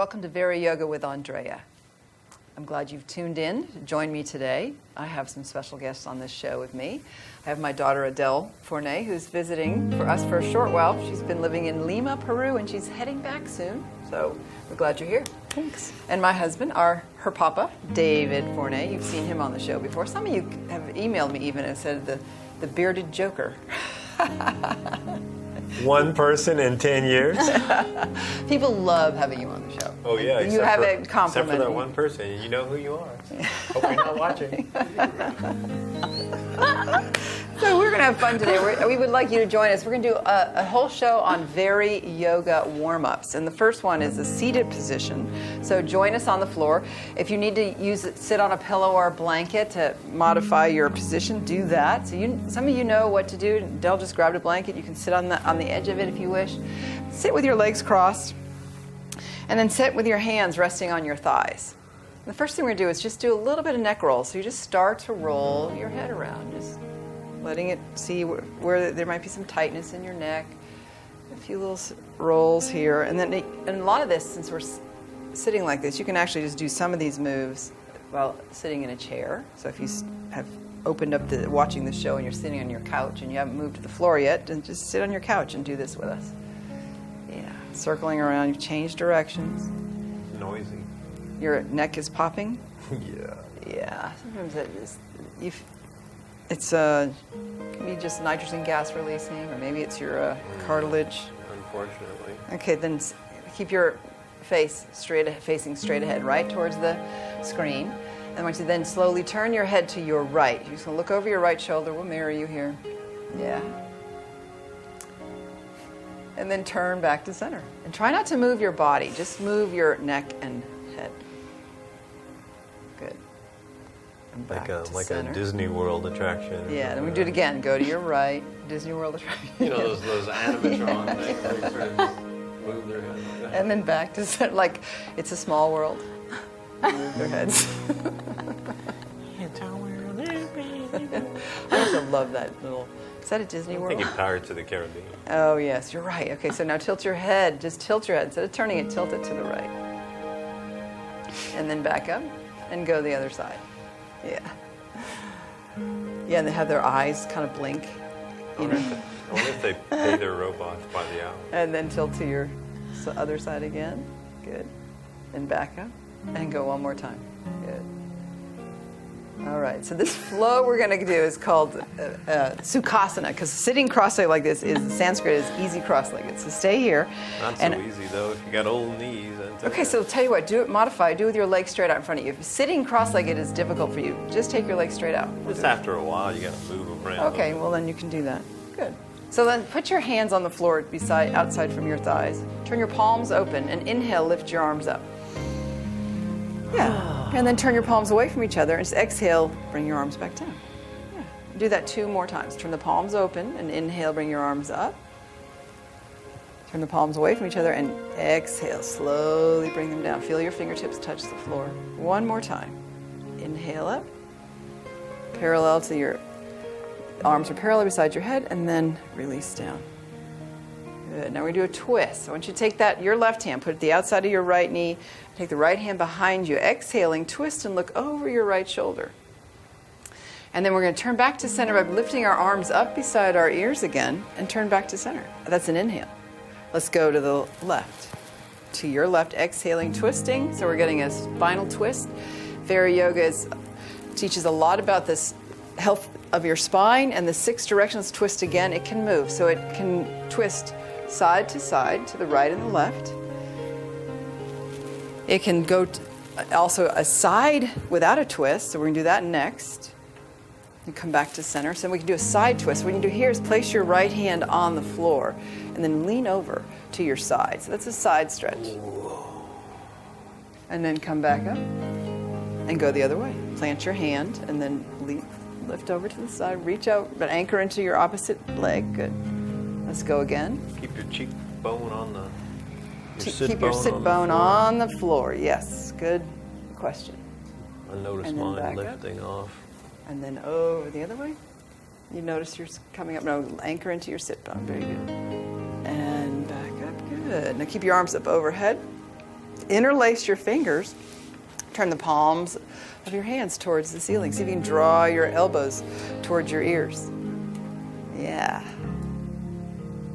Welcome to VariYoga with Andrea. I'm glad you've tuned in to join me today. I have some special guests on this show with me. I have my daughter Adele Fournay, who's visiting for us for a short while. She's been living in Lima, Peru, and she's heading back soon. So we're glad you're here. Thanks. And my husband, her papa, David Fournay. You've seen him on the show before. Some of you have emailed me even and said the bearded joker. One person in 10 years? People love having you on the show. Oh, yeah. You have a compliment. Except for that one person. You know who you are. Hope you're not watching. So we're going to have fun today. We would like you to join us. We're going to do a whole show on VariYoga warm-ups. And the first one is the seated position. So join us on the floor. If you need to sit on a pillow or a blanket to modify your position, do that. So some of you know what to do. Dell just grabbed a blanket. You can sit on the edge of it if you wish. Sit with your legs crossed. And then sit with your hands resting on your thighs. The first thing we're going to do is just do a little bit of neck roll. So you just start to roll your head around, just letting it see where there might be some tightness in your neck. A few little rolls here. And a lot of this, since we're sitting like this, you can actually just do some of these moves while sitting in a chair. So if you have opened up watching the show and you're sitting on your couch and you haven't moved to the floor yet, then just sit on your couch and do this with us. Yeah, circling around. You've changed directions. Noisy. Your neck is popping? Yeah. Yeah. Sometimes it can be just nitrogen gas releasing, or maybe it's your cartilage. Unfortunately. Okay, then keep your face facing straight ahead, right towards the screen. And I want you to then slowly turn your head to your right. You're just going to look over your right shoulder. We'll mirror you here. Yeah. And then turn back to center. And try not to move your body. Just move your neck and head. Good. And back Like to center. a Disney World attraction. Yeah, then we do it again. Go to your right. Disney World attraction. You know those animatrons, they sort of move their head like that. And then back to center, like it's a small world. Move their heads. I also love that little. Is that a Disney I'm World? thinking Pirates of the Caribbean. Oh yes, you're right. Okay, so now tilt your head. Just tilt your head instead of turning it. Tilt it to the right, and then back up, and go the other side. Yeah. Yeah, and they have their eyes kind of blink. You know. I wonder if they pay their robots by the hour. And then tilt to your other side again. Good. And back up. And go one more time. Good. All right. So this flow we're going to do is called Sukhasana, because sitting cross-legged like this is Sanskrit is easy cross-legged. So stay here. Not so easy though. If you got old knees. Okay. So tell you what. Do it with your legs straight out in front of you. If sitting cross-legged is difficult for you, just take your legs straight out. Just after a while, you got to move them around. Okay. Well, then you can do that. Good. So then put your hands on the floor outside from your thighs. Turn your palms open and inhale, lift your arms up. Yeah. And then turn your palms away from each other and just exhale, bring your arms back down. Yeah. Do that 2 more times. Turn the palms open and inhale, bring your arms up. Turn the palms away from each other and exhale, slowly bring them down. Feel your fingertips touch the floor. 1 more time. Inhale up. Parallel to your arms are parallel beside your head, and then release down. Good. Now we're going to do a twist. I want you to take your left hand, put it at the outside of your right knee, take the right hand behind you, exhaling, twist and look over your right shoulder. And then we're going to turn back to center by lifting our arms up beside our ears again and turn back to center. That's an inhale. Let's go to the left. To your left, exhaling, twisting. So we're getting a spinal twist. VariYoga teaches a lot about this health of your spine, and the 6 directions twist again. It can move, so it can twist side to side to the right and the left. It can go also a side without a twist, so we're going to do that next. You come back to center. So we can do a side twist. What you can do here is place your right hand on the floor and then lean over to your side. So that's a side stretch. And then come back up and go the other way. Plant your hand and then lift over to the side. Reach out, but anchor into your opposite leg. Good. Let's go again. Keep your cheekbone on the. Keep your sit bone on the floor. Yes. Good question. I notice mine lifting off. And then over the other way. You notice you're coming up. Now anchor into your sit bone. Very good. And back up. Good. Now keep your arms up overhead. interlace your fingers. Turn the palms of your hands towards the ceiling. See if you can draw your elbows towards your ears. Yeah.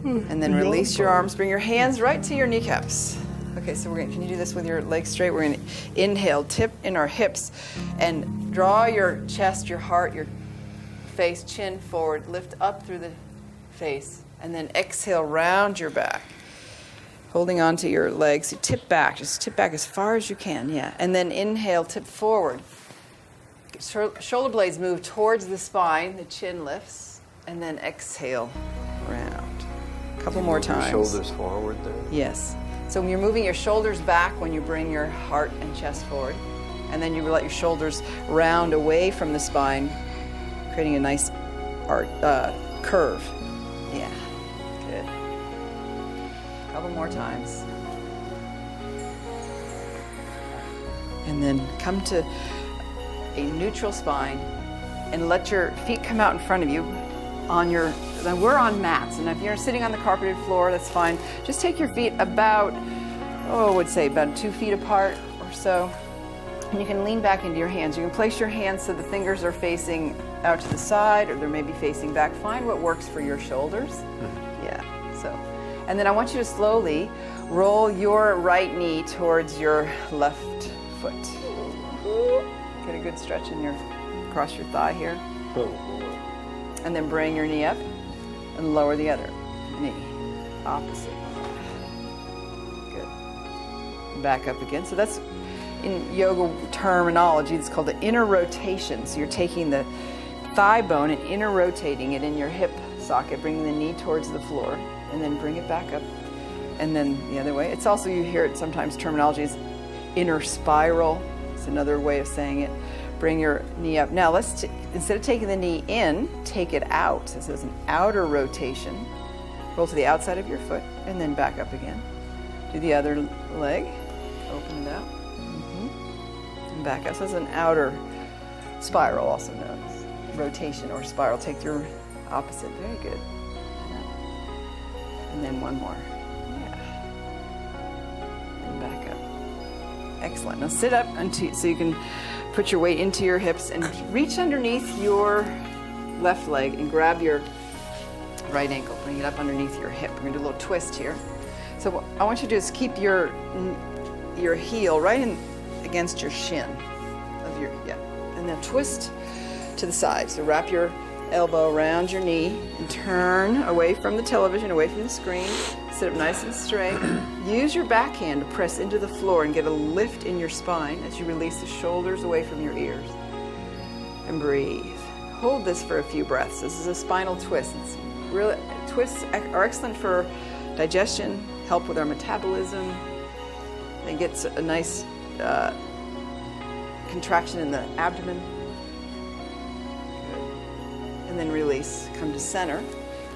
And then release your arms. Bring your hands right to your kneecaps. Okay, so can you do this with your legs straight? We're going to inhale, tip in our hips, and draw your chest, your heart, your face, chin forward. Lift up through the face. And then exhale, round your back. Holding on to your legs. You tip back. Just tip back as far as you can. Yeah. And then inhale, tip forward. Shoulder blades move towards the spine. The chin lifts. And then exhale, round. A couple more times. Shoulders forward there. Yes. So when you're moving your shoulders back when you bring your heart and chest forward. And then you let your shoulders round away from the spine, creating a nice curve. Yeah. Good. A couple more times. And then come to a neutral spine and let your feet come out in front of you we're on mats, and if you're sitting on the carpeted floor, that's fine. Just take your feet about 2 feet apart or so. And you can lean back into your hands. You can place your hands so the fingers are facing out to the side, or they're maybe facing back. Find what works for your shoulders. Yeah, so. And then I want you to slowly roll your right knee towards your left foot. Get a good stretch across your thigh here. And then bring your knee up and lower the other knee. Opposite. Good. Back up again. So that's, in yoga terminology, it's called the inner rotation. So you're taking the thigh bone and inner rotating it in your hip socket, bringing the knee towards the floor, and then bring it back up. And then the other way. It's also, you hear it sometimes, terminology is inner spiral. It's another way of saying it. Bring your knee up. Now instead of taking the knee in, take it out. This is an outer rotation. Roll to the outside of your foot and then back up again. Do the other leg. Open it out. And back up. So it's an outer spiral, also known as rotation or spiral. Take your opposite. Very good. And then one more. Yeah. And back up. Excellent. Now sit up so you can put your weight into your hips and reach underneath your left leg and grab your right ankle. Bring it up underneath your hip. We're going to do a little twist here. So what I want you to do is keep your heel right in against your shin and then twist to the side. So wrap your elbow around your knee and turn away from the television, away from the screen. Sit up nice and straight. Use your backhand to press into the floor and get a lift in your spine as you release the shoulders away from your ears. And breathe. Hold this for a few breaths. This is a spinal twist. Twists are excellent for digestion, help with our metabolism. It gets a nice contraction in the abdomen. And then release. Come to center.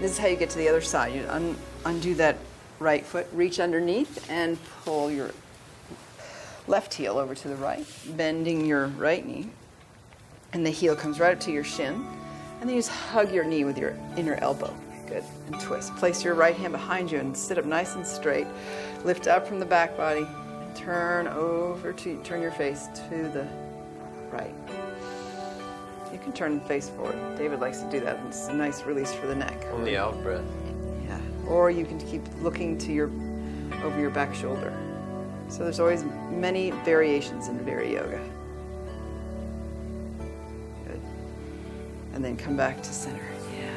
This is how you get to the other side. You undo that right foot, reach underneath, and pull your left heel over to the right, bending your right knee. And the heel comes right up to your shin. And then you just hug your knee with your inner elbow. Good. And twist. Place your right hand behind you and sit up nice and straight. Lift up from the back body. And turn your face to the right. You can turn the face forward. David likes to do that. It's a nice release for the neck. On the out breath. Yeah. Or you can keep looking over your back shoulder. So there's always many variations in VariYoga. Good. And then come back to center. Yeah.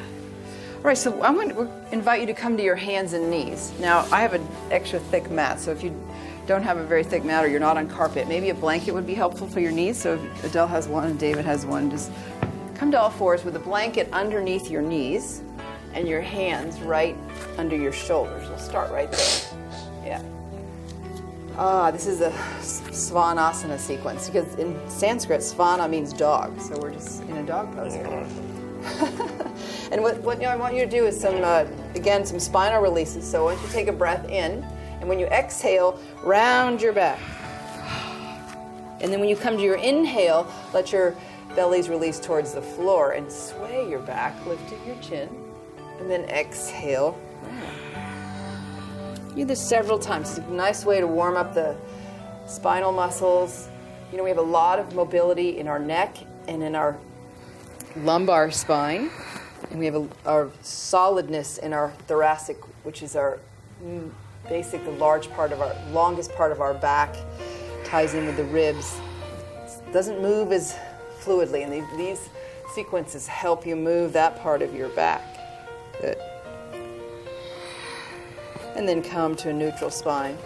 All right, so I'm going to invite you to come to your hands and knees. Now, I have an extra thick mat, so if you don't have a very thick mat or you're not on carpet, maybe a blanket would be helpful for your knees. So if Adele has one and David has one, just come to all fours with a blanket underneath your knees and your hands right under your shoulders. We'll start right there. Yeah. This is a Svanasana sequence because in Sanskrit, Svana means dog. So we're just in a dog pose here. And what I want you to do is some spinal releases. So I want you to take a breath in. And when you exhale, round your back. And then when you come to your inhale, let your bellies release towards the floor and sway your back, lifting your chin. And then exhale. Do this several times. It's a nice way to warm up the spinal muscles. You know, we have a lot of mobility in our neck and in our lumbar spine. And we have our solidness in our thoracic, which is our basically the longest part of our back, ties in with the ribs. It doesn't move as fluidly, and these sequences help you move that part of your back. Good. And then come to a neutral spine.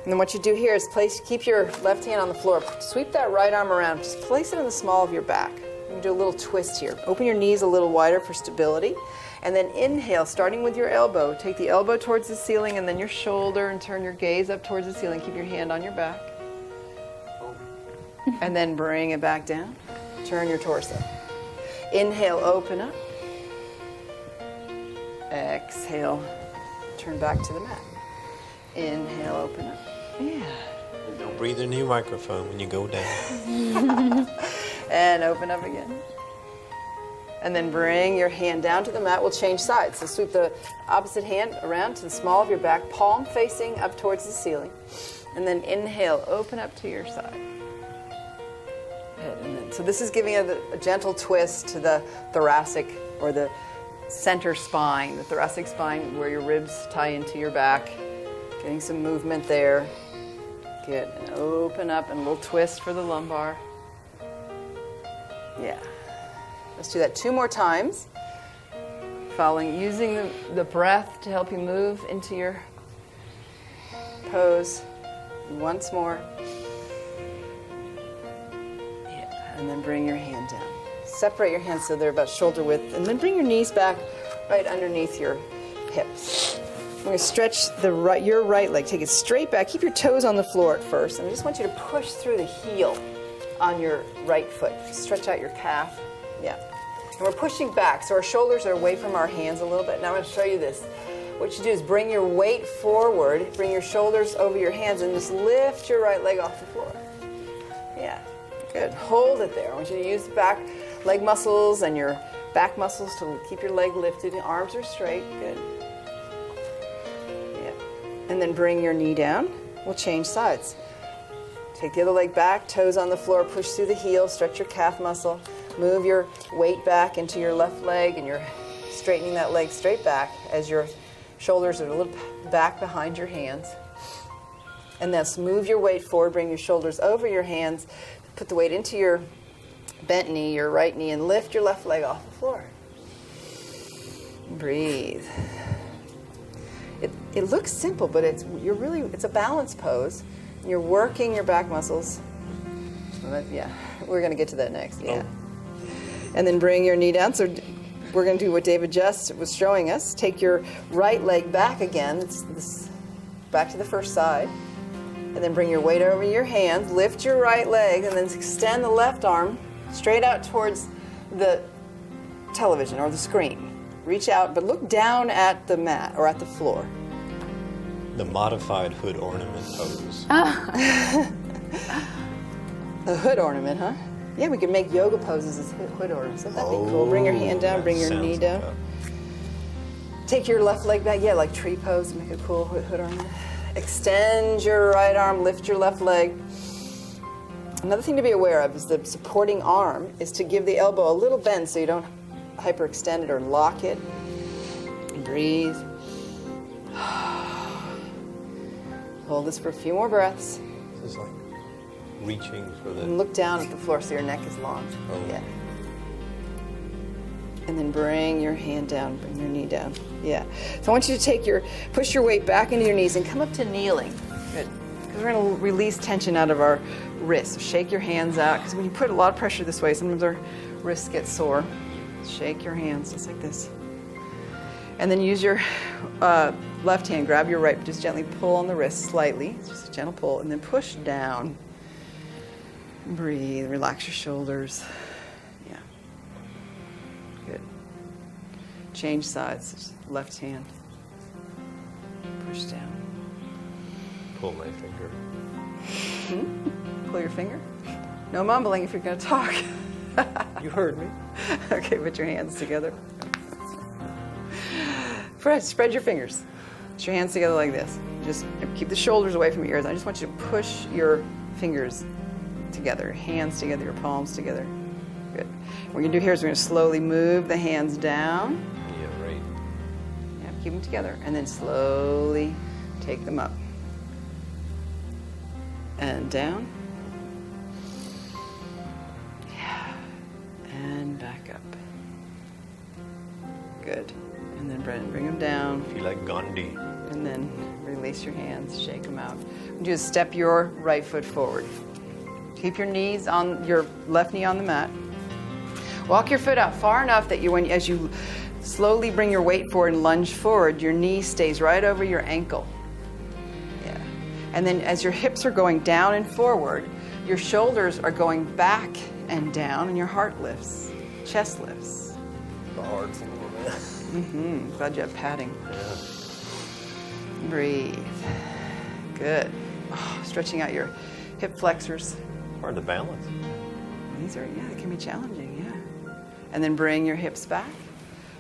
And then what you do here is keep your left hand on the floor. Sweep that right arm around. Just place it in the small of your back. You can do a little twist here. Open your knees a little wider for stability. And then inhale, starting with your elbow. Take the elbow towards the ceiling and then your shoulder, and turn your gaze up towards the ceiling. Keep your hand on your back. And then bring it back down. Turn your torso. Inhale, open up. Exhale, turn back to the mat. Inhale, open up. Yeah. Don't breathe into your microphone when you go down. And open up again. And then bring your hand down to the mat. We'll change sides. So sweep the opposite hand around to the small of your back, palm facing up towards the ceiling. And then inhale, open up to your side. And then, so this is giving a gentle twist to the thoracic or the center spine, the thoracic spine where your ribs tie into your back. Getting some movement there. Good. And open up and a little twist for the lumbar. Yeah. Let's do that 2 more times. Using the breath to help you move into your pose. Once more. Yeah. And then bring your hand down. Separate your hands so they're about shoulder width, and then bring your knees back right underneath your hips. We're going to stretch your right leg. Take it straight back. Keep your toes on the floor at first, and I just want you to push through the heel on your right foot. Stretch out your calf. Yeah. And we're pushing back, so our shoulders are away from our hands a little bit. Now I'm going to show you this. What you do is bring your weight forward, bring your shoulders over your hands, and just lift your right leg off the floor. Yeah. Good. Hold it there. I want you to use back leg muscles and your back muscles to keep your leg lifted. Your arms are straight. Good. Yeah. And then bring your knee down. We'll change sides. Take the other leg back, toes on the floor, push through the heel, stretch your calf muscle. Move your weight back into your left leg, and you're straightening that leg straight back as your shoulders are a little back behind your hands. And then move your weight forward, bring your shoulders over your hands, put the weight into your bent knee, your right knee, and lift your left leg off the floor. Breathe. It looks simple, but it's a balance pose. You're working your back muscles. Yeah, we're going to get to that next. Yeah. And then bring your knee down. So we're going to do what David just was showing us. Take your right leg back again. Back to the first side. And then bring your weight over your hands. Lift your right leg, and then extend the left arm straight out towards the television or the screen. Reach out, but look down at the mat or at the floor. The modified hood ornament pose. A hood ornament, huh? Yeah, we could make yoga poses as hood ornaments. That'd be cool. Bring your hand down, bring your knee down. Take your left leg back, like tree pose, make a cool hood ornament. Extend your right arm, lift your left leg. Another thing to be aware of is the supporting arm is to give the elbow a little bend so you don't hyperextend it or lock it. Breathe. Hold this for a few more breaths. This is like reaching for the... And look down at the floor so your neck is long. Oh. Yeah. And then bring your hand down, bring your knee down. Yeah. So I want you to push your weight back into your knees and come up to kneeling. Good. Because we're going to release tension out of our wrists. So shake your hands out, because when you put a lot of pressure this way, sometimes our wrists get sore. Shake your hands just like this. And then use your left hand, grab your right, but just gently pull on the wrist slightly. Just a gentle pull, and then push down. Breathe, relax your shoulders. Yeah. Good. Change sides, just left hand. Push down. Pull my finger. Pull your finger. No mumbling if you're going to talk. You heard me. Okay, put your hands together. Spread your fingers. Put your hands together like this. Just keep the shoulders away from your ears. I just want you to push your fingers together, your hands together, your palms together. Good. What we're going to do here is we're going to slowly move the hands down. Yeah, right. Yeah, keep them together. And then slowly take them up. And down. Yeah. And back up. Good. And then bring them down. Feel like Gandhi. And then release your hands, shake them out. Just step your right foot forward. Keep your knees on your left knee on the mat. Walk your foot out far enough that as you slowly bring your weight forward and lunge forward, your knee stays right over your ankle. Yeah. And then as your hips are going down and forward, your shoulders are going back and down, and your heart lifts, chest lifts. The heart's a little bit. Mm-hmm. Glad you have padding. Yeah. Breathe. Good. Oh, stretching out your hip flexors. Hard to balance. These are, yeah, it can be challenging, yeah. And then bring your hips back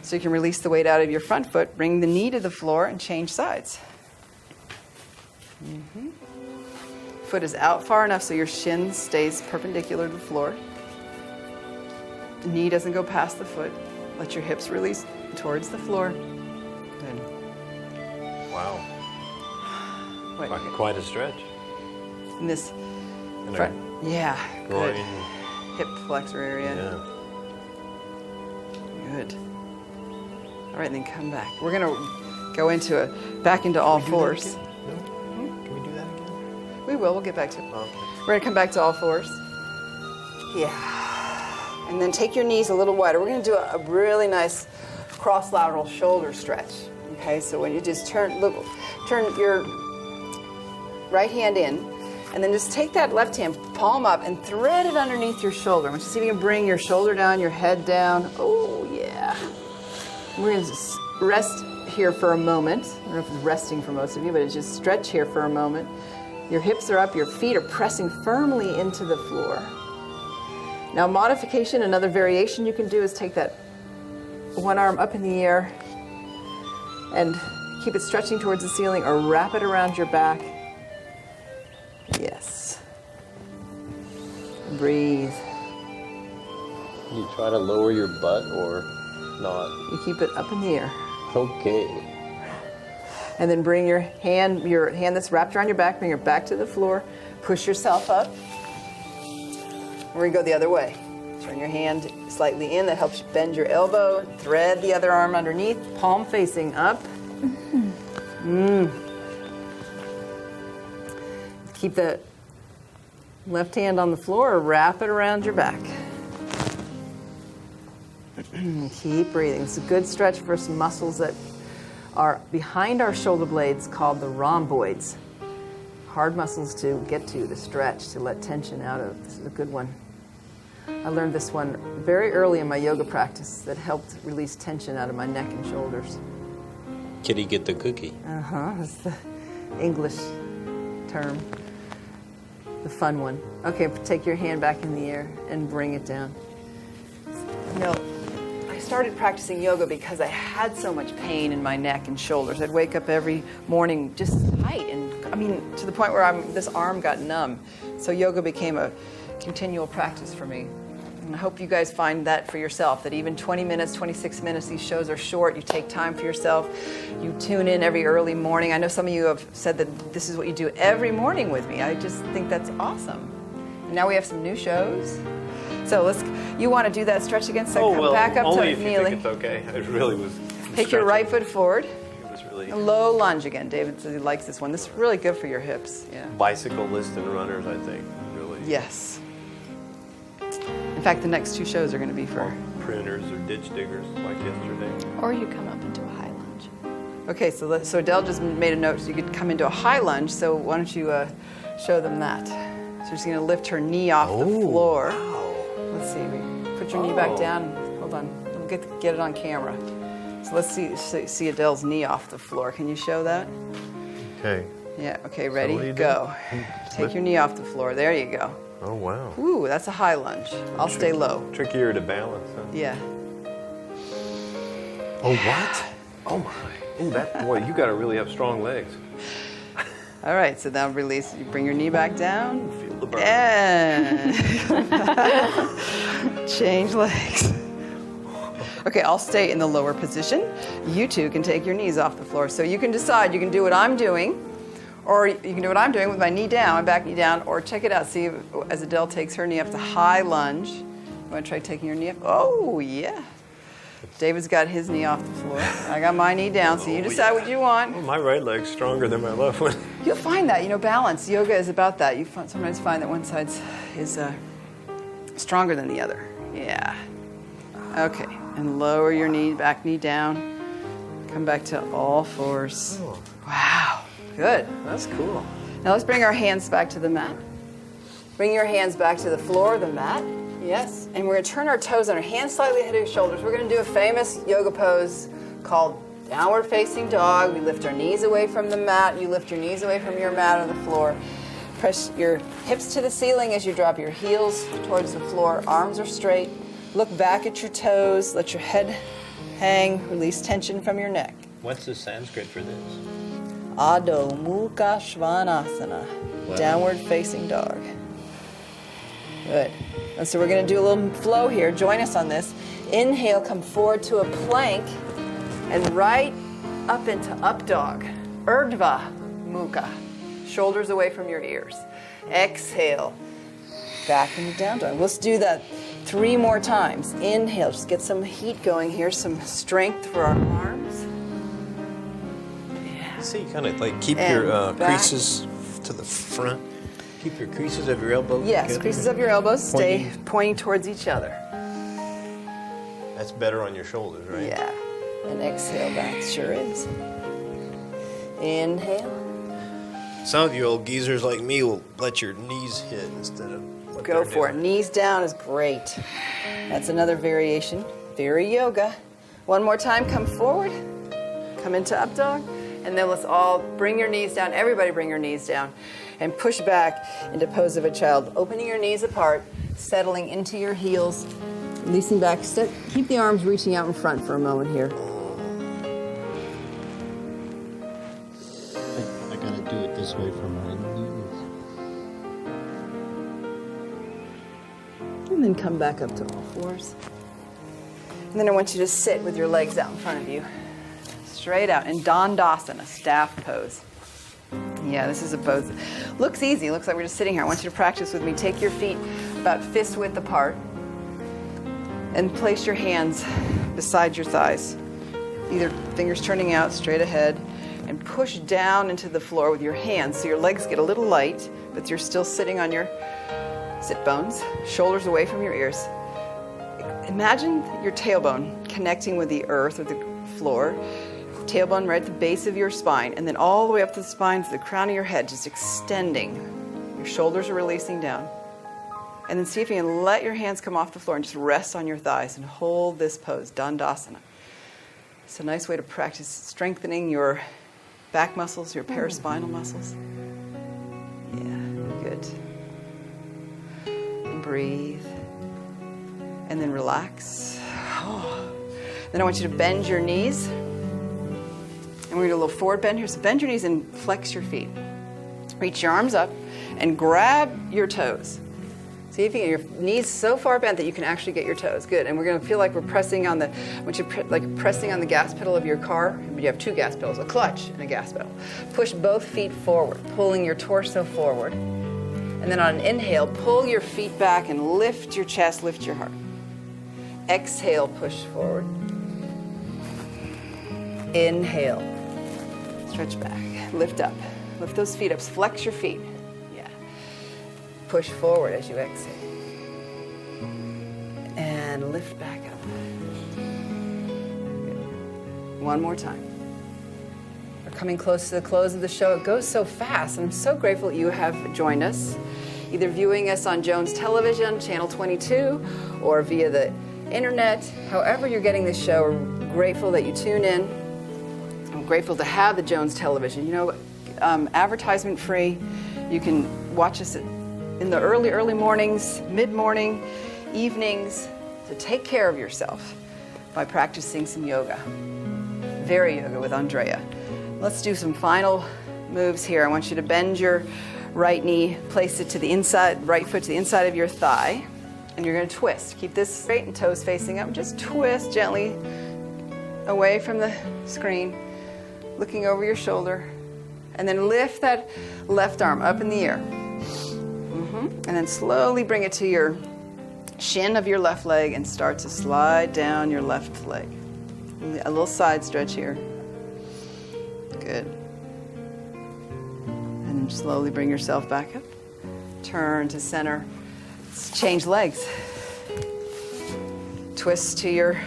so you can release the weight out of your front foot. Bring the knee to the floor and change sides. Mm-hmm. Foot is out far enough so your shin stays perpendicular to the floor. The knee doesn't go past the foot. Let your hips release towards the floor. Good. Wow. What? Quite a stretch. In this And front, yeah, groin. good. Hip flexor area. Yeah. Good. All right, then come back. We're gonna go back into all fours. No? Can we do that again? We will. We'll get back to it. Okay. We're gonna come back to all fours. Yeah. And then take your knees a little wider. We're gonna do a really nice cross-lateral shoulder stretch. Okay, so when you just turn your right hand in, and then just take that left hand, palm up, and thread it underneath your shoulder. I want you to see if you can bring your shoulder down, your head down. Oh, yeah. We're going to just rest here for a moment. I don't know if it's resting for most of you, but it's just stretch here for a moment. Your hips are up, your feet are pressing firmly into the floor. Now, modification, another variation you can do is take that one arm up in the air and keep it stretching towards the ceiling, or wrap it around your back. Yes. Breathe. You try to lower your butt or not? You keep it up in the air. Okay. And then bring your hand that's wrapped around your back, bring your back to the floor. Push yourself up. We're going to go the other way. Turn your hand slightly in. That helps you bend your elbow. Thread the other arm underneath. Palm facing up. Keep the left hand on the floor or wrap it around your back. Keep breathing. It's a good stretch for some muscles that are behind our shoulder blades called the rhomboids. Hard muscles to get to stretch, to let tension out of. This is a good one. I learned this one very early in my yoga practice that helped release tension out of my neck and shoulders. Kitty get the cookie. That's the English term. The fun one. Okay, take your hand back in the air and bring it down. You know, I started practicing yoga because I had so much pain in my neck and shoulders. I'd wake up every morning just tight, and to the point where this arm got numb. So yoga became a continual practice for me. And I hope you guys find that for yourself, that even 20 minutes, 26 minutes, these shows are short. You take time for yourself. You tune in every early morning. I know some of you have said that this is what you do every morning with me. I just think that's awesome. And now we have some new shows. So you want to do that stretch again? So come back up only to if you kneeling. think it's okay. It really was. Take your right foot forward. It was really. A low lunge again. David says he likes this one. This is really good for your hips. Yeah. Bicyclists and runners, I think, really. Yes. In fact, the next two shows are going to be for printers or ditch diggers, like yesterday. Or you come up into a high lunge. Okay, so Adele just made a note so you could come into a high lunge. So why don't you show them that? So she's going to lift her knee off the floor. Wow. Let's see. Put your knee back down. Hold on. We'll get it on camera. So let's see Adele's knee off the floor. Can you show that? Okay. Yeah. Okay. Ready? what do you do? Go. Take your knee off the floor. There you go. Oh, wow. Ooh, that's a high lunge. I'll stay low. Trickier to balance, huh? Yeah. Oh, what? Oh, my. Ooh, boy, you got to really have strong legs. All right, so now release. You bring your knee back down. Feel the burn. And change legs. Okay, I'll stay in the lower position. You two can take your knees off the floor. So you can decide, you can do what I'm doing, or you can do what I'm doing with my knee down, my back knee down, or check it out. See, as Adele takes her knee up to high lunge. You want to try taking your knee up? Oh, yeah. David's got his knee off the floor. I got my knee down, so you decide what you want. Well, my right leg's stronger than my left one. You'll find that, balance. Yoga is about that. You sometimes find that one side is stronger than the other. Yeah. Okay, and lower your knee, back knee down. Come back to all fours. Oh. Wow, good. That's cool. Now let's bring our hands back to the mat. Bring your hands back to the floor, the mat. Yes, and we're going to turn our toes on our hands slightly ahead of your shoulders. We're going to do a famous yoga pose called downward facing dog. We lift our knees away from the mat. You lift your knees away from your mat or the floor. Press your hips to the ceiling as you drop your heels towards the floor. Arms are straight. Look back at your toes. Let your head hang. Release tension from your neck. What's the Sanskrit for this? Adho Mukha Svanasana. Wow. Downward facing dog. Good. And so we're going to do a little flow here. Join us on this. Inhale, come forward to a plank and right up into up dog. Urdhva Mukha. Shoulders away from your ears. Exhale. Back into down dog. Let's do that 3 more times. Inhale. Just get some heat going here. Some strength for our arms. Yeah. See, kind of like keep And your back. creases to the front. Keep your creases of your elbows Yes, together. creases of your elbows. Stay pointing towards each other. That's better on your shoulders, right? Yeah. And exhale back. Sure is. Inhale. Some of you old geezers like me will let your knees hit instead of what Go they're for it. doing. Knees down is great. That's another variation. VariYoga. One more time. Come forward. Come into up dog. And then let's all bring your knees down. Everybody bring your knees down. And push back into pose of a child. Opening your knees apart. Settling into your heels. Releasing back. Keep the arms reaching out in front for a moment here. I gotta do it this way for my knees. And then come back up to all fours. And then I want you to sit with your legs out in front of you. Straight out in Dandasana, staff pose. Yeah, this is a pose. Looks easy. Looks like we're just sitting here. I want you to practice with me. Take your feet about fist width apart and place your hands beside your thighs. Either fingers turning out straight ahead, and push down into the floor with your hands so your legs get a little light, but you're still sitting on your sit bones, shoulders away from your ears. Imagine your tailbone connecting with the earth or the floor. Tailbone right at the base of your spine, and then all the way up to the spine to the crown of your head, just extending. Your shoulders are releasing down. And then see if you can let your hands come off the floor and just rest on your thighs and hold this pose, Dandasana. It's a nice way to practice strengthening your back muscles, your paraspinal muscles. Yeah, good. And breathe. And then relax. Then I want you to bend your knees. And we're going to do a little forward bend here. So bend your knees and flex your feet. Reach your arms up and grab your toes. See if you get your knees so far bent that you can actually get your toes. Good. And we're going to feel like we're pressing on the, pressing on the gas pedal of your car. You have 2 gas pedals, a clutch and a gas pedal. Push both feet forward, pulling your torso forward. And then on an inhale, pull your feet back and lift your chest, lift your heart. Exhale, push forward. Inhale. Stretch back, lift up. Lift those feet up, flex your feet. Yeah. Push forward as you exhale. And lift back up. Good. One more time. We're coming close to the close of the show. It goes so fast, and I'm so grateful that you have joined us, either viewing us on Jones Television, Channel 22, or via the internet. However you're getting this show, we're grateful that you tune in. I'm grateful to have the Jones Television. Advertisement free. You can watch us in the early mornings, mid-morning, evenings. So take care of yourself by practicing some yoga. VariYoga with Andrea. Let's do some final moves here. I want you to bend your right knee, place it to the inside, right foot to the inside of your thigh, and you're going to twist. Keep this straight and toes facing up. Just twist gently away from the screen, looking over your shoulder, and then lift that left arm up in the air. And then slowly bring it to your shin of your left leg and start to slide down your left leg. A little side stretch here. Good. And then slowly bring yourself back up. Turn to center. Let's change legs. Twist to your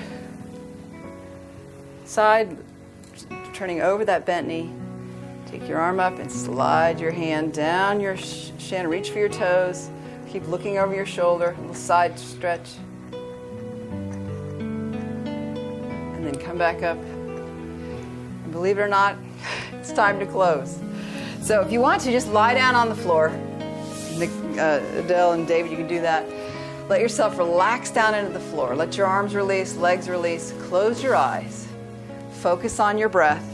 side, turning over that bent knee. Take your arm up and slide your hand down your shin. Reach for your toes. Keep looking over your shoulder. A little side stretch. And then come back up. And believe it or not, it's time to close. So if you want to, just lie down on the floor. Adele and David, you can do that. Let yourself relax down into the floor. Let your arms release, legs release. Close your eyes. Focus on your breath.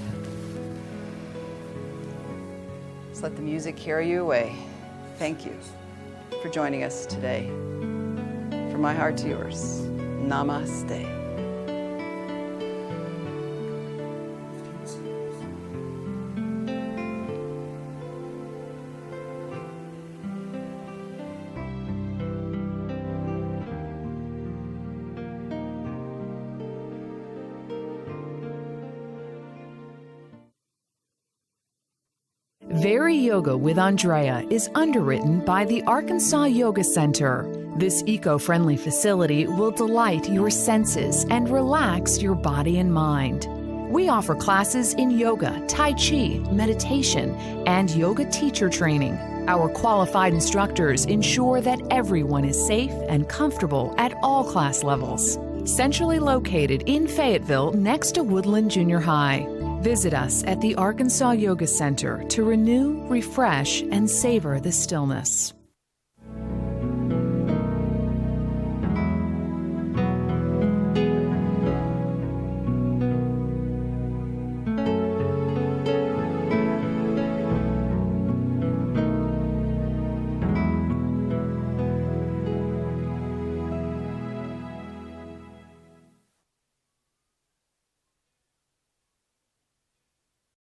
Just let the music carry you away. Thank you for joining us today. From my heart to yours, namaste. VariYoga with Andrea is underwritten by the Arkansas Yoga Center. This eco-friendly facility will delight your senses and relax your body and mind. We offer classes in yoga, tai chi, meditation, and yoga teacher training. Our qualified instructors ensure that everyone is safe and comfortable at all class levels. Centrally located in Fayetteville next to Woodland Junior High. Visit us at the Arkansas Yoga Center to renew, refresh, and savor the stillness.